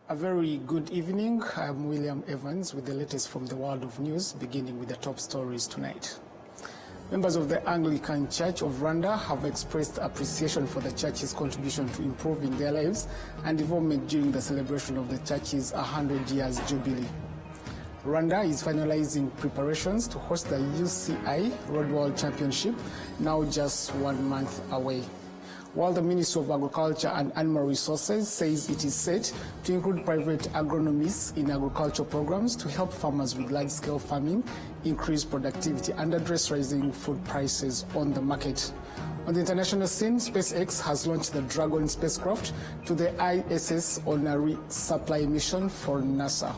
A very good evening. I'm William Evans with the latest from the world of news, beginning with the top stories tonight. Members of the Anglican Church of Rwanda have expressed appreciation for the church's contribution to improving their lives and development during the celebration of the church's 100 years jubilee. Rwanda is finalizing preparations to host the UCI Road World Championship, now just 1 month away. While the Ministry of Agriculture and Animal Resources says it is set to include private agronomists in agricultural programs to help farmers with large-scale farming, increase productivity, and address rising food prices on the market. On the international scene, SpaceX has launched the Dragon spacecraft to the ISS on a resupply mission for NASA.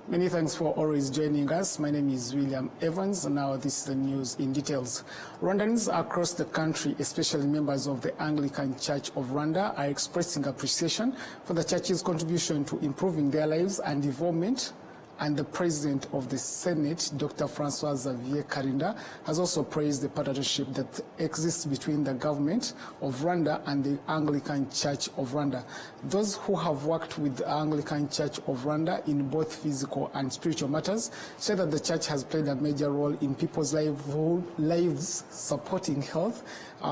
Many thanks for always joining us. My name is William Evans. Now this is the news in details. Rwandans across the country, especially members of the Anglican Church of Rwanda, are expressing appreciation for the church's contribution to improving their lives and development. And the President of the Senate, Dr. Xavier Karinda, has also praised the partnership that exists between the government of Rwanda and the Anglican Church of Rwanda. Those who have worked with the Anglican Church of Rwanda in both physical and spiritual matters say that the church has played a major role in people's lives, supporting health,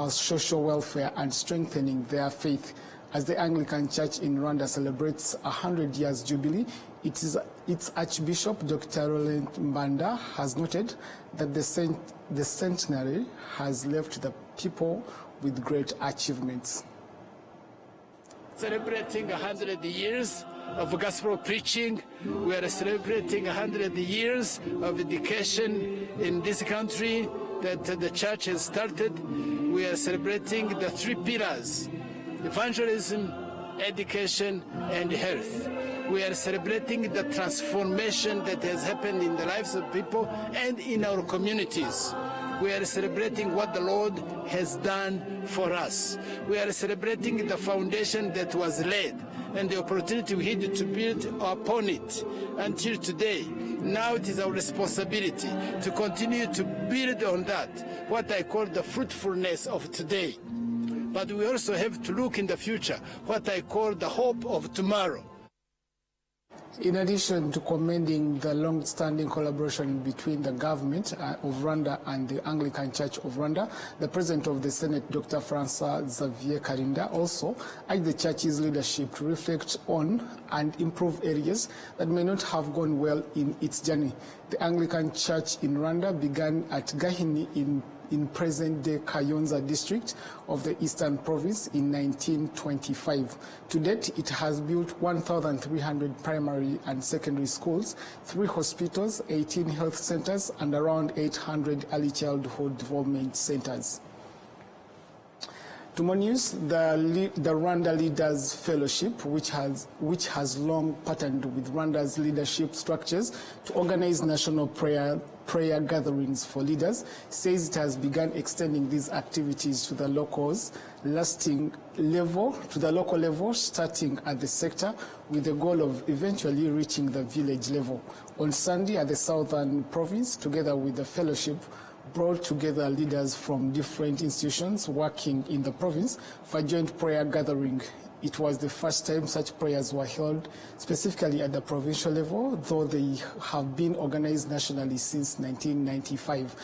social welfare, and strengthening their faith. As the Anglican Church in Rwanda celebrates 100 years jubilee, its Archbishop Dr. Roland Mbanda has noted that the centenary has left the people with great achievements. Celebrating 100 years of gospel preaching, we are celebrating 100 years of education in this country that the church has started. We are celebrating the three pillars: evangelism, education, and health. We are celebrating the transformation that has happened in the lives of people and in our communities. We are celebrating what the Lord has done for us. We are celebrating the foundation that was laid and the opportunity we had to build upon it until today. Now it is our responsibility to continue to build on that, what I call the fruitfulness of today. But we also have to look in the future, what I call the hope of tomorrow. In addition to commending the long-standing collaboration between the government of Rwanda and the Anglican Church of Rwanda, the President of the Senate, Dr. Xavier Karinda, also urged the church's leadership to reflect on and improve areas that may not have gone well in its journey. The Anglican Church in Rwanda began at Gahini in present-day Kayonza district of the Eastern Province in 1925. To date, it has built 1,300 primary and secondary schools, 3 hospitals, 18 health centers, and around 800 early childhood development centers. To more news, the Rwanda Leaders Fellowship, which has long partnered with Rwanda's leadership structures to organize national prayer gatherings for leaders, says it has begun extending these activities to the local level, starting at the sector with the goal of eventually reaching the village level. On Sunday at the Southern Province, together with the fellowship, brought together leaders from different institutions working in the province for a joint prayer gathering. It was the first time such prayers were held specifically at the provincial level, though they have been organized nationally since 1995.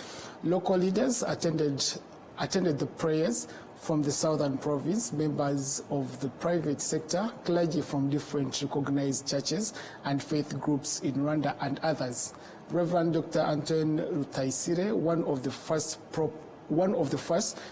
Local leaders attended the prayers from the Southern Province, members of the private sector, clergy from different recognized churches and faith groups in Rwanda, and others. Reverend Dr. Antoine Rutaisire, one of the first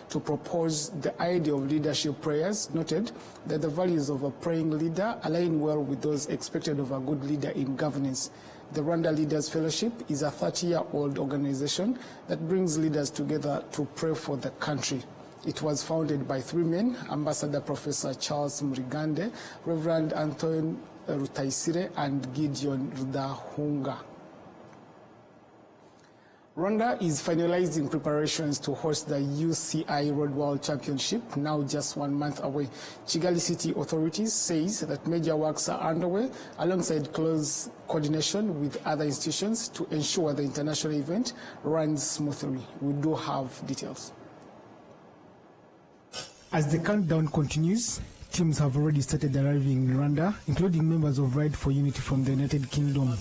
to propose the idea of leadership prayers, noted that the values of a praying leader align well with those expected of a good leader in governance. The Rwanda Leaders Fellowship is a 30-year-old organization that brings leaders together to pray for the country. It was founded by 3 men, Ambassador Professor Charles Murigande, Reverend Antoine Rutaisire, and Gideon Rudahunga. Rwanda is finalizing preparations to host the UCI Road World Championship, now just 1 month away. Kigali City authorities says that major works are underway alongside close coordination with other institutions to ensure the international event runs smoothly. We do have details. As the countdown continues, teams have already started arriving in Rwanda, including members of Ride for Unity from the United Kingdom.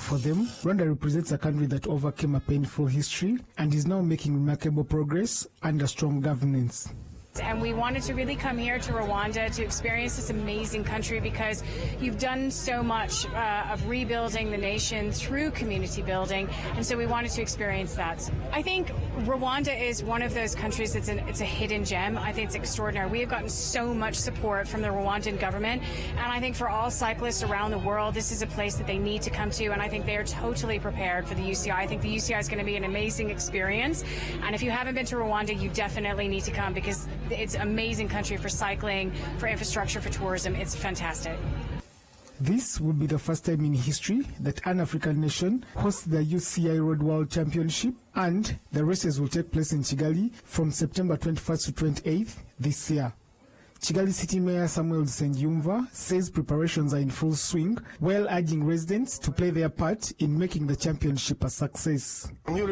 For them, Rwanda represents a country that overcame a painful history and is now making remarkable progress under strong governance. And we wanted to really come here to Rwanda to experience this amazing country because you've done so much of rebuilding the nation through community building, and so we wanted to experience that. I think Rwanda is one of those countries that's it's a hidden gem. I think it's extraordinary. We have gotten so much support from the Rwandan government, and I think for all cyclists around the world, this is a place that they need to come to, and I think they are totally prepared for the UCI. I think the UCI is going to be an amazing experience, and if you haven't been to Rwanda, you definitely need to come because it's an amazing country for cycling, for infrastructure, for tourism. It's fantastic. This will be the first time in history that an African nation hosts the UCI Road World Championship, and the races will take place in Kigali from September 21st to 28th this year. Kigali City Mayor Samuel Nsengiyumva says preparations are in full swing, while urging residents to play their part in making the championship a success. There are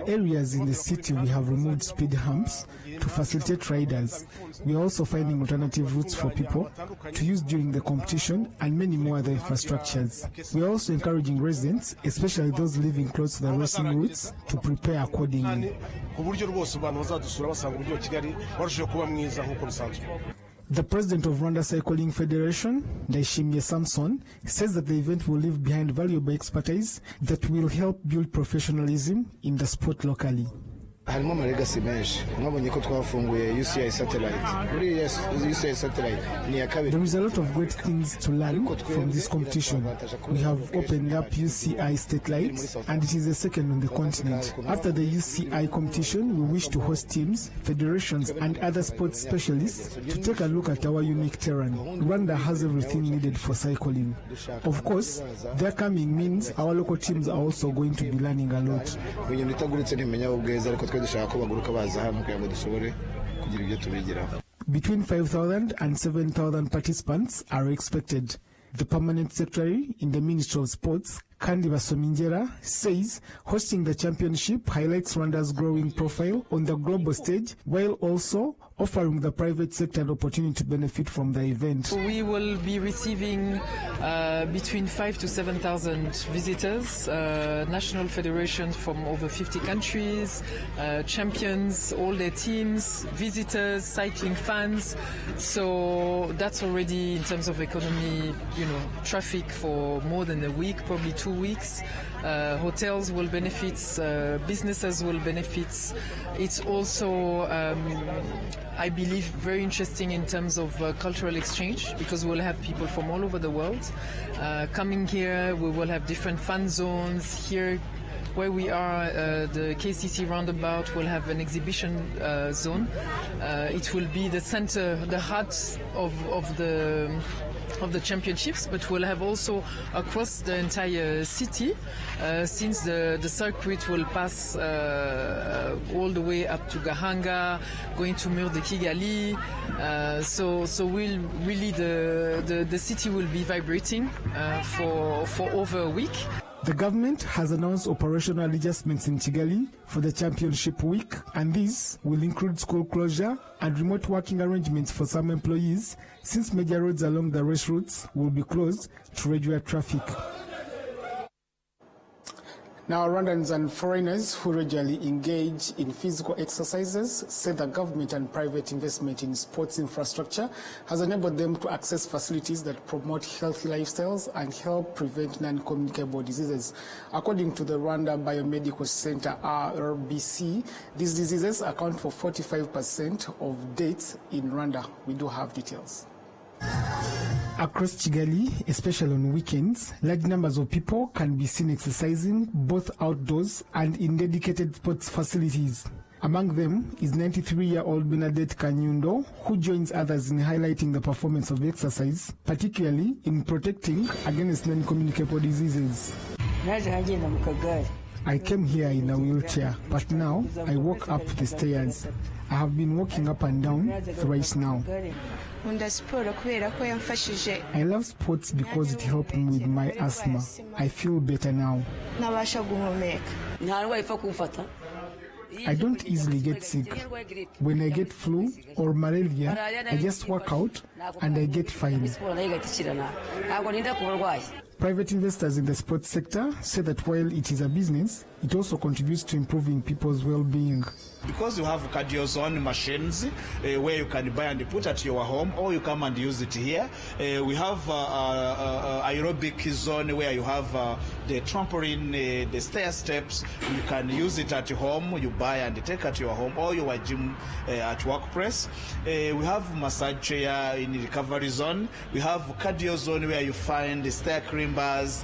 areas in the city we have removed speed humps to facilitate riders. We are also finding alternative routes for people to use during the competition and many more other infrastructures. We are also encouraging residents, especially those living close to the racing routes, to prepare accordingly. The president of Rwanda Cycling Federation, Ndayishimiye Samson, says that the event will leave behind valuable expertise that will help build professionalism in the sport locally. harimo amalegasi menshi mwabonye ko twafunguye UCI satellite muri UCI satellite ni ya kabiri. There is a lot of great things to learn from this competition. We have opened up UCI satellite and it is the second on the continent. After the UCI competition, we wish to host teams, federations and other sports specialists to take a look at our unique terrain. Rwanda has everything needed for cycling. Of course, their coming means our local teams are also going to be learning a lot. Between 5,000 and 7,000 participants are expected. The permanent secretary in the Ministry of Sports, Kandi Basominjera, says hosting the championship highlights Rwanda's growing profile on the global stage, while also offering the private sector an opportunity to benefit from the event. We will be receiving between 5,000 to 7,000 visitors, national federations from over 50 countries, champions, all their teams, visitors, cycling fans. So that's already, in terms of economy, traffic for more than a week, probably 2 weeks. Hotels will benefit, businesses will benefit. It's also, I believe, very interesting in terms of cultural exchange, because we'll have people from all over the world coming here. We will have different fun zones here. Where we are, the KCC roundabout will have an exhibition zone. It will be the center, the heart of the championships, but we'll have also across the entire city, since the circuit will pass all the way up to Gahanga, going to Mur de Kigali. So we'll really, the city will be vibrating for over a week. The government has announced operational adjustments in Kigali for the championship week, and these will include school closure and remote working arrangements for some employees, since major roads along the race routes will be closed to regular traffic. Now, Rwandans and foreigners who regularly engage in physical exercises say the government and private investment in sports infrastructure has enabled them to access facilities that promote healthy lifestyles and help prevent non-communicable diseases. According to the Rwanda Biomedical Center, RBC, these diseases account for 45% of deaths in Rwanda. We do have details. Across Kigali, especially on weekends, large numbers of people can be seen exercising both outdoors and in dedicated sports facilities. Among them is 93-year-old Bernadette Kanyundo, who joins others in highlighting the performance of exercise, particularly in protecting against non-communicable diseases. I came here in a wheelchair, but now I walk up the stairs. I have been walking up and down thrice now. I love sports because it helped me with my asthma. I feel better now. I don't easily get sick. When I get flu or malaria, I just work out and I get fine. Private investors in the sports sector say that while it is a business, it also contributes to improving people's well-being. Because you have cardio zone machines where you can buy and put at your home, or you come and use it here. We have aerobic zone where you have the trampoline, the stair steps. You can use it at home. You buy and take at your home, or your gym at workplace. We have massage chair in the recovery zone. We have cardio zone where you find the stair climbers,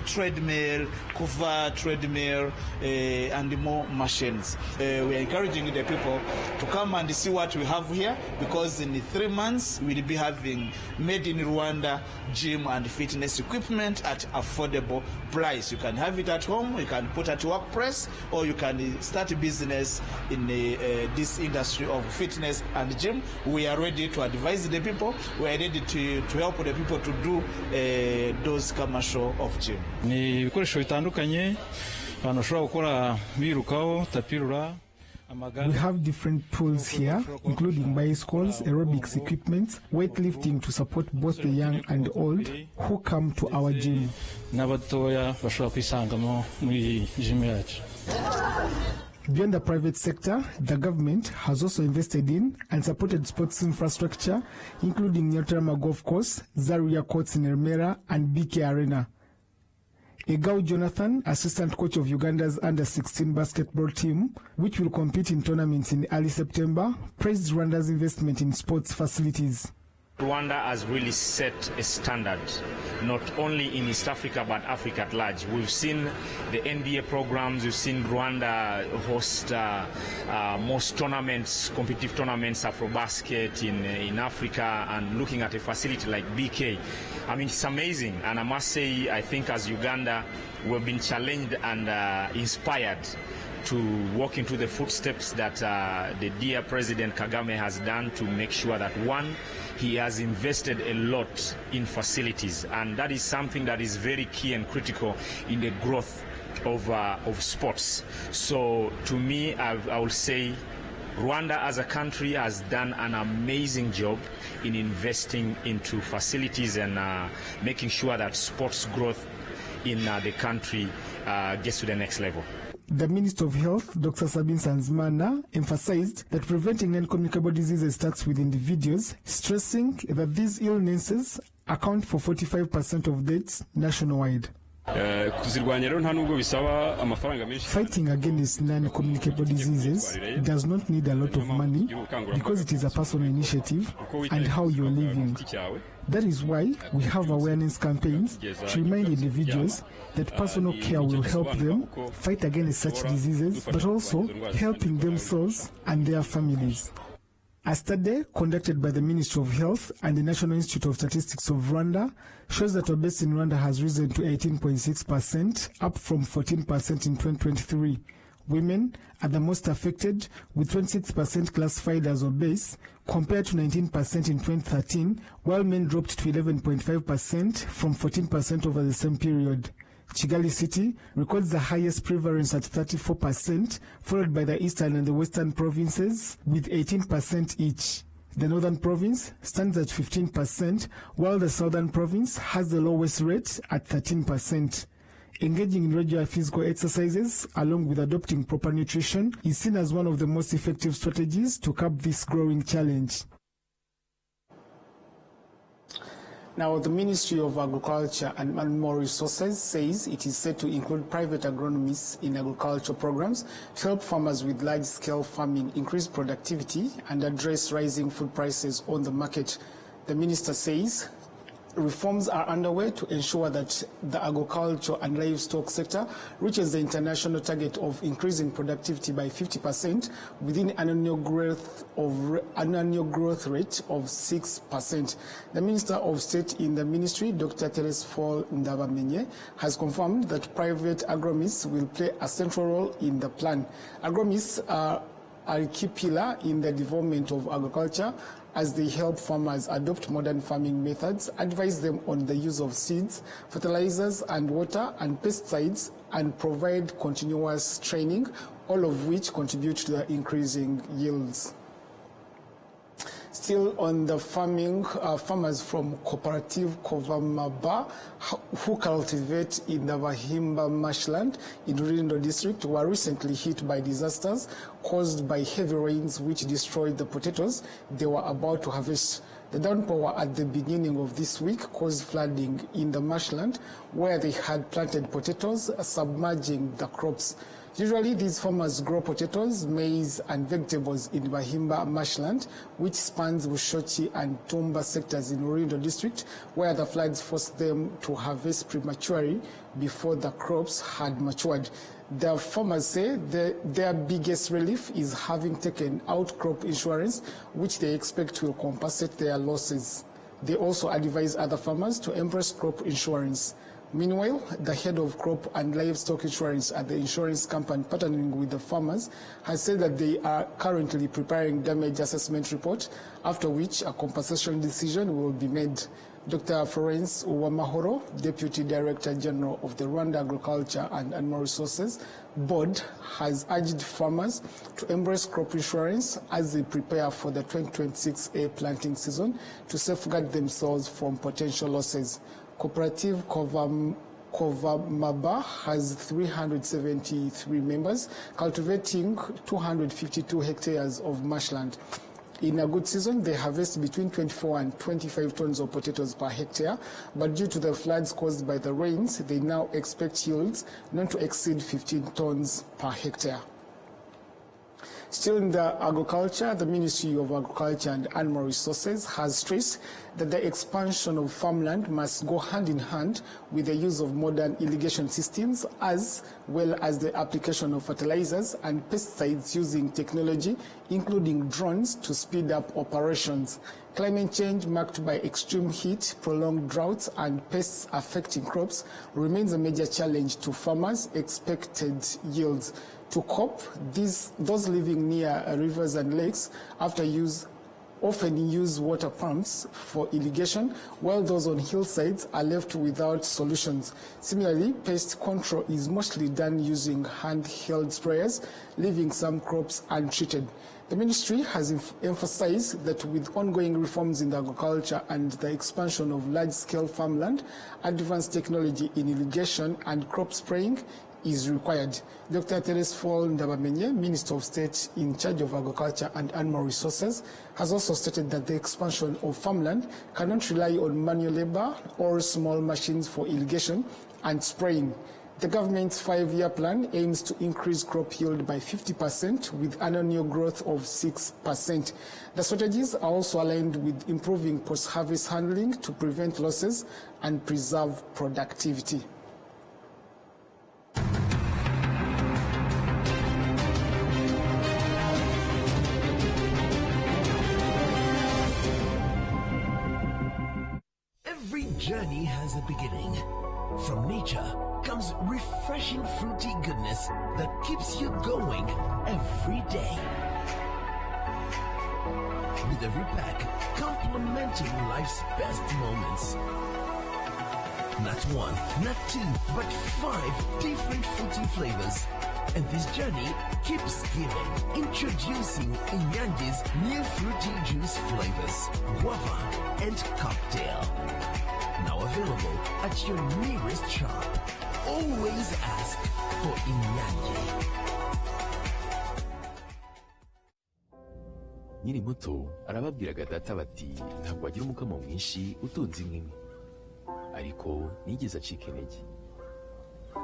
treadmill, cover treadmill, and more machines. We are encouraging the people to come and see what we have here, because in 3 months we'll be having made in Rwanda gym and fitness equipment at affordable price. You can have it at home, you can put at workplace, or you can start a business in this industry of fitness and gym. We are ready to advise the people. We are ready to help the people to do those commercial of gym. We have different tools here, including bicycles, aerobics equipment, weightlifting to support both the young and old who come to our gym. Beyond the private sector, the government has also invested in and supported sports infrastructure, including Nyarutarama Golf Course, Zaria Courts in Remera, and BK Arena. Egau Jonathan, assistant coach of Uganda's under-16 basketball team, which will compete in tournaments in early September, praised Rwanda's investment in sports facilities. Rwanda has really set a standard, not only in East Africa, but Africa at large. We've seen the NBA programs, we've seen Rwanda host most tournaments, competitive tournaments, Afro-basket in Africa, and looking at a facility like BK. I mean, it's amazing, and I must say, I think as Uganda, we've been challenged and inspired to walk into the footsteps that the dear President Kagame has done to make sure that, one, he has invested a lot in facilities, and that is something that is very key and critical in the growth of sports. So to me, I will say Rwanda as a country has done an amazing job in investing into facilities and making sure that sports growth in the country gets to the next level. The Minister of Health, Dr. Sabin Sanzimana, emphasized that preventing non-communicable diseases starts with individuals, stressing that these illnesses account for 45% of deaths nationwide. Fighting against non-communicable diseases does not need a lot of money because it is a personal initiative and how you're living. That is why we have awareness campaigns to remind individuals that personal care will help them fight against such diseases, but also helping themselves and their families. A study conducted by the Ministry of Health and the National Institute of Statistics of Rwanda shows that obesity in Rwanda has risen to 18.6%, up from 14% in 2023. Women are the most affected, with 26% classified as obese, compared to 19% in 2013, while men dropped to 11.5% from 14% over the same period. Kigali City records the highest prevalence at 34%, followed by the eastern and the western provinces with 18% each. The northern province stands at 15%, while the southern province has the lowest rate at 13%. Engaging in regular physical exercises, along with adopting proper nutrition, is seen as one of the most effective strategies to curb this growing challenge. Now, the Ministry of Agriculture and Animal Resources says it is set to include private agronomists in agriculture programs to help farmers with large-scale farming increase productivity and address rising food prices on the market. The minister says Reforms are underway to ensure that the agriculture and livestock sector reaches the international target of increasing productivity by 50% within an annual growth rate of 6%. The Minister of State in the Ministry, Dr. Teres Fall Ndabamenye, has confirmed that private agronomists will play a central role in the plan. Agronomists are a key pillar in the development of agriculture as they help farmers adopt modern farming methods, advise them on the use of seeds, fertilizers and water and pesticides, and provide continuous training, all of which contribute to the increasing yields. Still on the farming, farmers from Cooperative Kovamaba who cultivate in the Bahimba marshland in Rwanda district were recently hit by disasters caused by heavy rains which destroyed the potatoes they were about to harvest. The downpour at the beginning of this week caused flooding in the marshland where they had planted potatoes, submerging the crops. Usually these farmers grow potatoes, maize and vegetables in Bahimba marshland, which spans Bushochi and Tumba sectors in Rwanda district, where the floods forced them to harvest prematurely before the crops had matured. The farmers say their biggest relief is having taken out crop insurance, which they expect will compensate their losses. They also advise other farmers to embrace crop insurance. Meanwhile, the head of crop and livestock insurance at the insurance company partnering with the farmers has said that they are currently preparing damage assessment report, after which a compensation decision will be made. Dr. Florence Uwamahoro, Deputy Director General of the Rwanda Agriculture and Animal Resources Board, has urged farmers to embrace crop insurance as they prepare for the 2026A planting season to safeguard themselves from potential losses. Cooperative Kovamaba has 373 members, cultivating 252 hectares of marshland. In a good season, they harvest between 24 and 25 tons of potatoes per hectare, but due to the floods caused by the rains, they now expect yields not to exceed 15 tons per hectare. Still in the agriculture, the Ministry of Agriculture and Animal Resources has stressed that the expansion of farmland must go hand in hand with the use of modern irrigation systems, as well as the application of fertilizers and pesticides using technology, including drones, to speed up operations. Climate change marked by extreme heat, prolonged droughts, and pests affecting crops remains a major challenge to farmers' expected yields. To cope, those living near rivers and lakes often use water pumps for irrigation, while those on hillsides are left without solutions. Similarly, pest control is mostly done using handheld sprayers, leaving some crops untreated. The ministry has emphasized that with ongoing reforms in agriculture and the expansion of large-scale farmland, advanced technology in irrigation and crop spraying is required. Dr. Teres Fall Ndabamenye, Minister of State in charge of Agriculture and Animal Resources, has also stated that the expansion of farmland cannot rely on manual labor or small machines for irrigation and spraying. The government's 5-year plan aims to increase crop yield by 50% with an annual growth of 6%. The strategies are also aligned with improving post-harvest handling to prevent losses and preserve productivity. Every journey has a beginning. From nature comes refreshing fruity goodness that keeps you going every day. With every pack complementing life's best moments. Not one, not two, but 5 different fruity flavors. And this journey keeps giving. Introducing Inyandi's new fruity juice flavors, guava and cocktail. Now available at your nearest shop. Always ask for Inyandi. Nyiri muto arababwiraga data bati ntabwo agira umukamo mwinshi utunze inka imwe, ariko nigeze acika intege.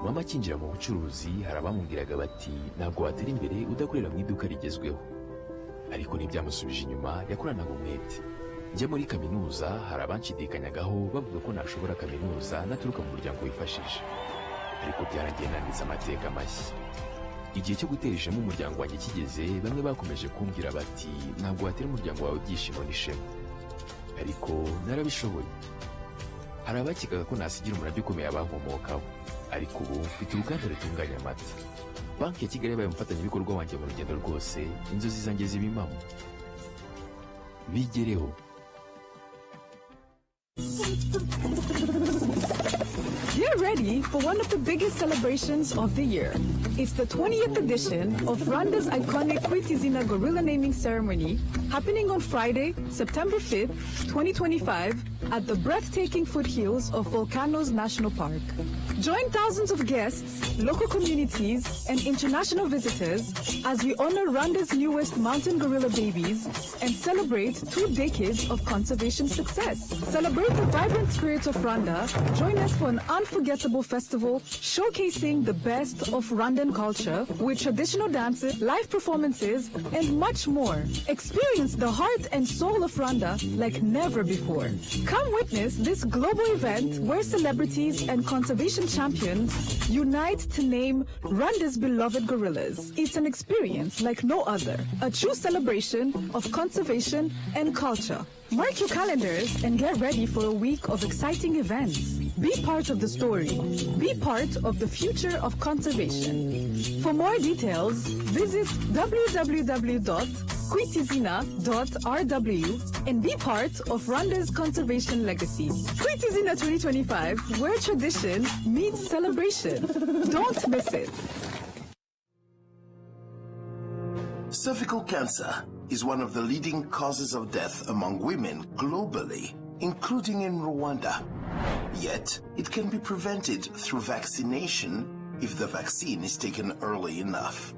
Mama akinjira mu bucuruzi hari abamubwiraga bati ntabwo watera imbere udakorera mu iduka rigezweho, ariko ntibyamusubije inyuma, yakoranaga umwete. njya muri kaminuza hari abanshidikanyagaho bavuga ko nashobora kaminuza naturuka mu muryango wifashije, ariko byarangiye nanditse amateka mashya. Igihe cyo gutera ishema umuryango wanjye kigeze, bamwe bakomeje kumbwira bati ntabwo watera umuryango wawe ibyishimo n'ishema, ariko narabishoboye. Hari abakekaga ko nasigira umurage ukomeye abankomokaho, ariko ubu mfite uruganda rutunganya amata. Banki ya Kigali yabaye umufatanyabikorwa wanjye mu rugendo rwose, inzozi zanjye ziba impamo. Bigereho. Get ready for one of the biggest celebrations of the year. It's the 20th edition of Rwanda's iconic Kwitizina Gorilla Naming Ceremony, happening on Friday, September 5th, 2025, at the breathtaking foothills of Volcanoes National Park. Join thousands of guests, local communities, and international visitors as we honor Rwanda's newest mountain gorilla babies and celebrate 2 decades of conservation success. Celebrate the vibrant spirit of Rwanda. Join us for an unforgettable festival showcasing the best of Rwandan culture with traditional dances, live performances, and much more. Experience the heart and soul of Rwanda like never before. Come witness this global event where celebrities and conservation champions unite to name Rwanda's beloved gorillas. It's an experience like no other, a true celebration of conservation and culture. Mark your calendars and get ready for a week of exciting events. Be part of the story. Be part of the future of conservation. For more details, visit www.kwitizina.rw and be part of Rwanda's conservation legacy. Kwitizina 2025, where tradition meets celebration. Don't miss it. Cervical cancer is one of the leading causes of death among women globally, including in Rwanda. Yet, it can be prevented through vaccination if the vaccine is taken early enough.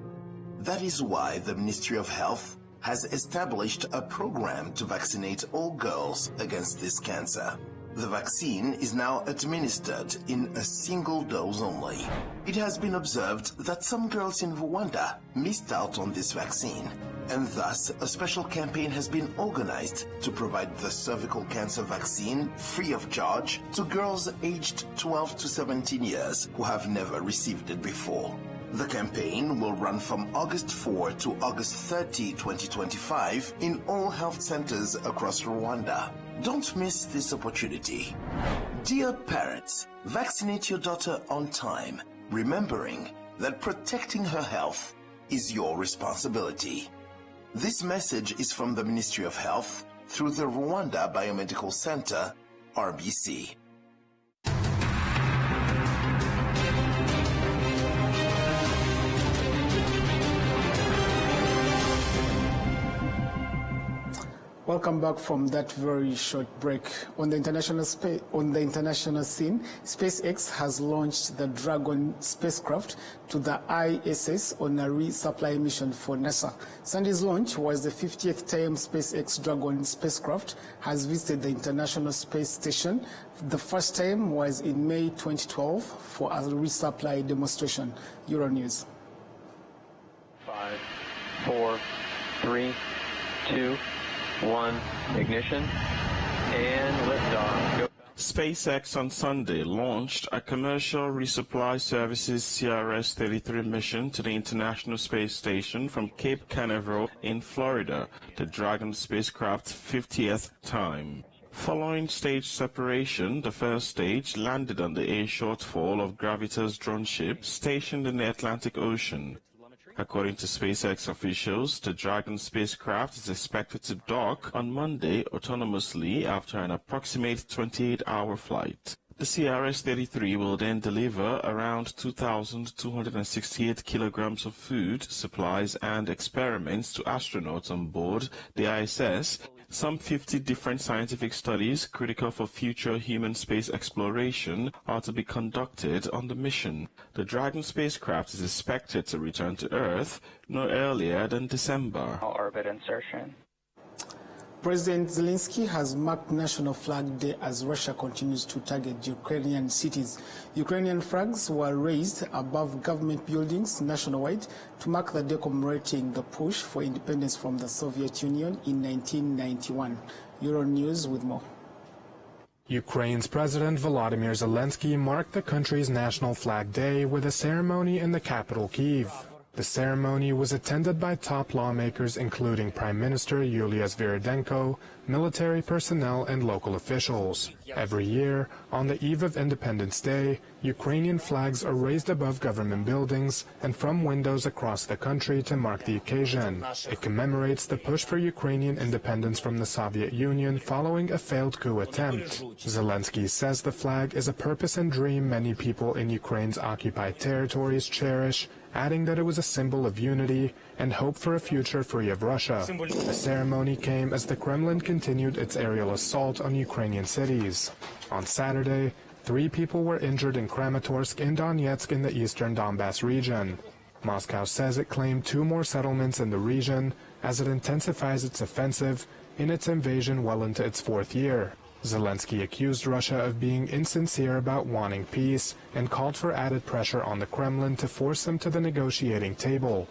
That is why the Ministry of Health has established a program to vaccinate all girls against this cancer. The vaccine is now administered in a single dose only. It has been observed that some girls in Rwanda missed out on this vaccine, and thus a special campaign has been organized to provide the cervical cancer vaccine free of charge to girls aged 12 to 17 years who have never received it before. The campaign will run from August 4 to August 30, 2025 in all health centers across Rwanda. Don't miss this opportunity. Dear parents, vaccinate your daughter on time, remembering that protecting her health is your responsibility. This message is from the Ministry of Health through the Rwanda Biomedical Center, RBC. Welcome back from that very short break. On the international scene, SpaceX has launched the Dragon spacecraft to the ISS on a resupply mission for NASA. Sunday's launch was the 50th time SpaceX Dragon spacecraft has visited the International Space Station. The first time was in May 2012 for a resupply demonstration. Euronews. 5, 4, 3, 2, 1, ignition, and liftoff. Go. SpaceX on Sunday launched a commercial resupply services CRS-33 mission to the International Space Station from Cape Canaveral in Florida, the Dragon spacecraft's 50th time. Following stage separation, the first stage landed on the A shortfall of Gravitas drone ship stationed in the Atlantic Ocean. According to SpaceX officials, the Dragon spacecraft is expected to dock on Monday autonomously after an approximate 28-hour flight. The CRS-33 will then deliver around 2,268 kilograms of food, supplies, and experiments to astronauts on board the ISS. Some 50 different scientific studies critical for future human space exploration are to be conducted on the mission. The Dragon spacecraft is expected to return to Earth no earlier than December. Orbit insertion. President Zelensky has marked National Flag Day as Russia continues to target Ukrainian cities. Ukrainian flags were raised above government buildings nationwide to mark the day commemorating the push for independence from the Soviet Union in 1991. Euronews with more. Ukraine's President Volodymyr Zelensky marked the country's National Flag Day with a ceremony in the capital, Kyiv. The ceremony was attended by top lawmakers including Prime Minister Yulia Sviridenko, military personnel and local officials. Every year, on the eve of Independence Day, Ukrainian flags are raised above government buildings and from windows across the country to mark the occasion. It commemorates the push for Ukrainian independence from the Soviet Union following a failed coup attempt. Zelensky says the flag is a purpose and dream many people in Ukraine's occupied territories cherish, adding that it was a symbol of unity and hope for a future free of Russia. The ceremony came as the Kremlin continued its aerial assault on Ukrainian cities. On Saturday, 3 people were injured in Kramatorsk and Donetsk in the eastern Donbass region. Moscow says it claimed 2 more settlements in the region as it intensifies its offensive in its invasion well into its 4th year. Zelensky accused Russia of being insincere about wanting peace and called for added pressure on the Kremlin to force them to the negotiating table.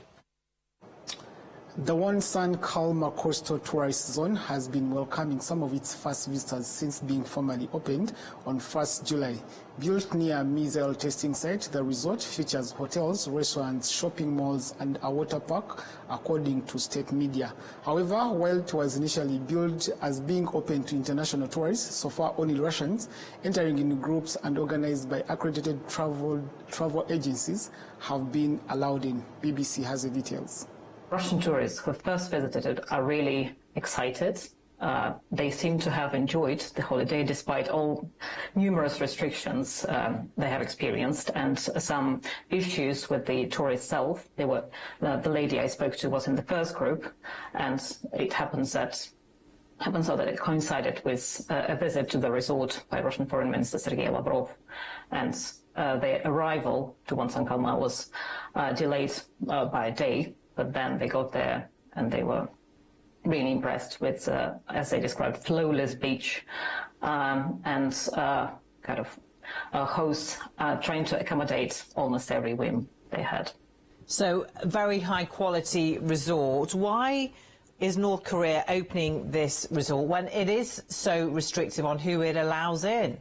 The Wonsan Kalma Coastal Tourist Zone has been welcoming some of its first visitors since being formally opened on 1st July. Built near Mizel testing site, the resort features hotels, restaurants, shopping malls and a water park, according to state media. However, while it was initially billed as being open to international tourists, so far only Russians entering in groups and organized by accredited travel agencies have been allowed in. BBC has the details. Russian tourists who first visited it are really excited. They seem to have enjoyed the holiday despite all numerous restrictions they have experienced and some issues with the tour itself. The lady I spoke to was in the first group, and it happens so that it coincided with a visit to the resort by Russian Foreign Minister Sergei Lavrov, and their arrival to Wonsan Kalma was delayed by a day. But then they got there and they were really impressed with, as they described, flawless beach and kind of hosts trying to accommodate almost every whim they had. So, a very high quality resort. Why is North Korea opening this resort when it is so restrictive on who it allows in?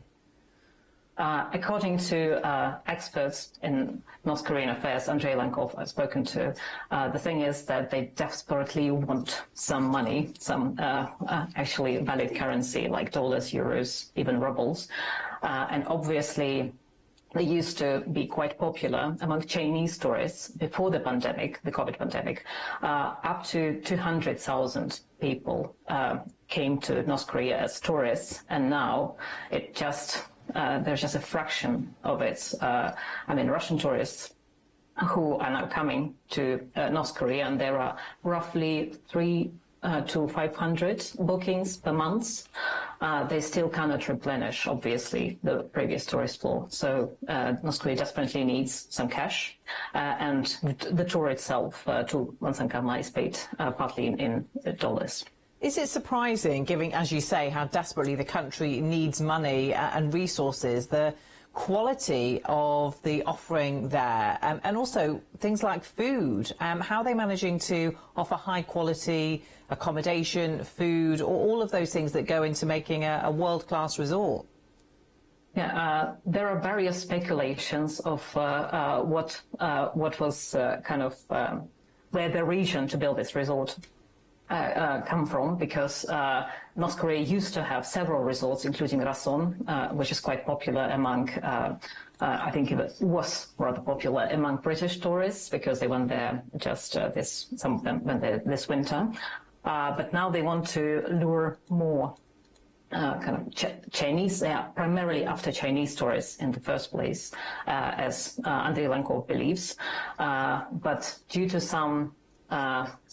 According to experts in North Korean affairs, Andrei Lankov I've spoken to, the thing is that they desperately want some money, some actually valid currency like dollars, euros, even rubles. And obviously, they used to be quite popular among Chinese tourists before the pandemic, the COVID pandemic. Up to 200,000 people came to North Korea as tourists, and now it just there's just a fraction of it. Russian tourists who are now coming to North Korea, and there are roughly 300 to 500 bookings per month. They still cannot replenish, obviously, the previous tourist flow. So North Korea desperately needs some cash, and the tour itself to Wonsan Kalma is paid partly in dollars. Is it surprising, given, as you say, how desperately the country needs money and resources, the quality of the offering there, and also things like food? How are they managing to offer high-quality accommodation, food, or all of those things that go into making a world-class resort? Yeah, there are various speculations of what was where the region to build this resort come from, because North Korea used to have several resorts, including Rason, which is quite popular among, I think it was rather popular among British tourists because they went there some of them went there this winter. But now they want to lure more Chinese, primarily after Chinese tourists in the first place, as Andrei Lankov believes. But due to some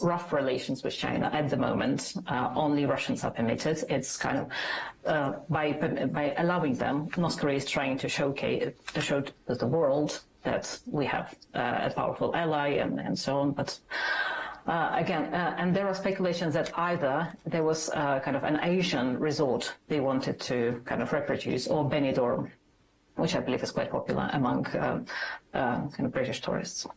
rough relations with China at the moment, only Russians are permitted. It's kind of by allowing them, North Korea is trying to show to the world that we have a powerful ally and so on. But And there are speculations that either there was kind of an Asian resort they wanted to kind of reproduce, or Benidorm, which I believe is quite popular among kind of British tourists.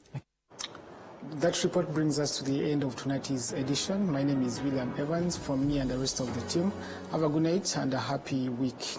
That report brings us to the end of tonight's edition. My name is William Evans. From me and the rest of the team, have a good night and a happy week.